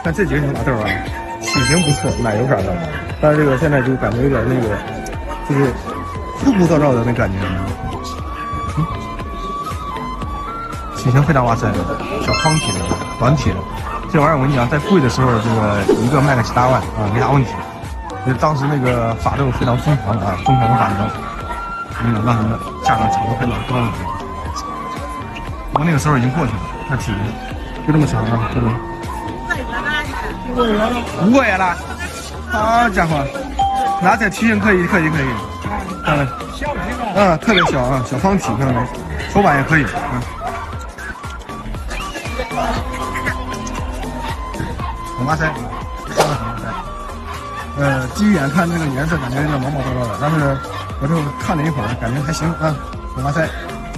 看这几个小马豆啊，体型不错，奶油啥的，但是这个现在就感觉有点那个，就是枯枯燥燥的那感觉。体型非常哇塞，小方体的，短体的，这玩意儿我跟你讲，在贵的时候，这个一个卖个7、8万啊，没啥问题。因为当时那个法斗非常疯狂啊，疯狂的法斗，让他们价格炒得非常高了。不过那个时候已经过去了，那体型就这么长啊，这个5个月了，好家伙，那这体型可以，看到没？特别小啊，小方体，看到没？手板也可以，很哇塞，真的很哇塞。第一眼看这个颜色，感觉有点毛毛躁躁的，但是我就看了一会儿，感觉还行啊，很哇塞，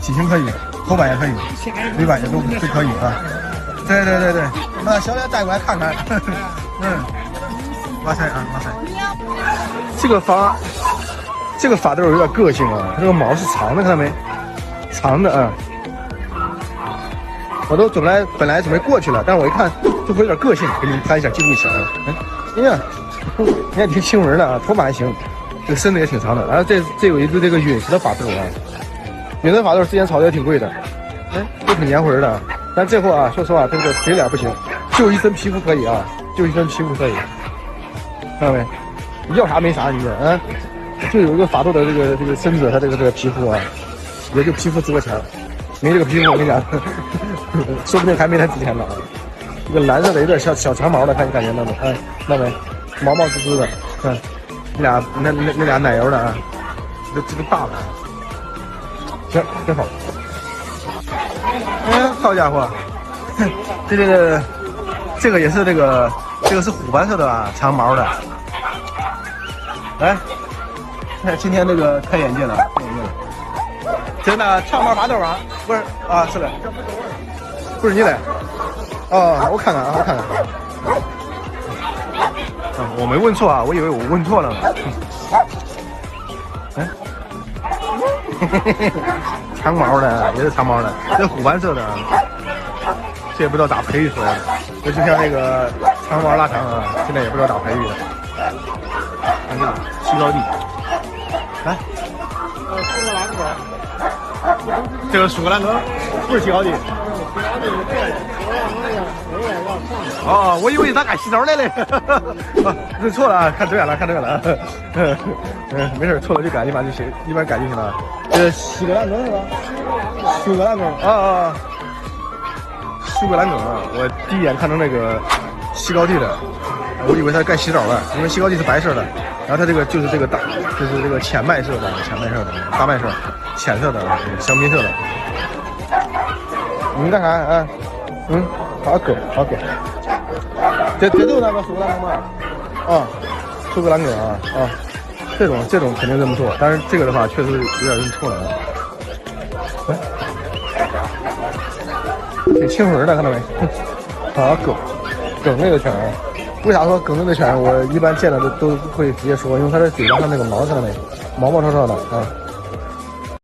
体型可以，头板也可以，尾板也都可以啊。对，那小脸带过来看看，哇塞啊，哇塞，这个法斗有点个性啊，它这个毛是长的，看到没？长的啊。我都本来准备过去了，但是我一看这会有点个性，给你们拍一下，记录一下啊。哎呀，你看挺亲民的啊，头发还行，这个身子也挺长的。然后这有一只这个陨石的法斗啊，陨石法斗之前炒的也挺贵的，都挺黏糊的。但这货啊，说实话，这个嘴脸不行，就一身皮肤可以啊，就一身皮肤可以，看到没？要啥没啥，你这就有一个法斗的这个身子，它这个皮肤啊，也就皮肤值个钱。没这个皮肤，我跟你讲，说不定还没它值钱呢。这个蓝色的有点小长毛的，感觉到没？那没，毛毛滋滋的，看，那俩奶油的啊，这个大的，行，真好。好家伙，这个也是这个是虎斑色的啊，长毛的。来，今天这个开眼界了。真的长毛法斗啊？不是啊，是的，不是你的。哦，我看看啊，我没问错啊，我以为我问错了。长毛的，也是长毛的，这虎斑色的，这也不知道咋培育出来的。这就像那个长毛腊肠啊，现在也不知道咋培育的。看这个西高地，来，苏格兰狗。这个苏格兰狗不是西高地。哦，我以为咱干洗澡来了。认错了啊，看对眼了。没事，错了就改，一般改就行了。西格兰狗是吧？苏格兰狗啊，苏格兰狗啊！我第一眼看成那个西高地的，我以为它该洗澡了，因为西高地是白色的，然后它这个就是这个就是这个浅麦色的，大麦色，浅色的，香槟色的。你干啥啊？好狗。这就是那个苏格兰狗吗？啊，苏格兰狗啊，这种肯定认不错，但是这个的话确实有点认错了啊。挺清纯的，看到没？好狗类的犬啊。为啥说狗类的犬？我一般见了都会直接说，因为它的嘴巴上那个毛看到没？毛毛糙糙的啊。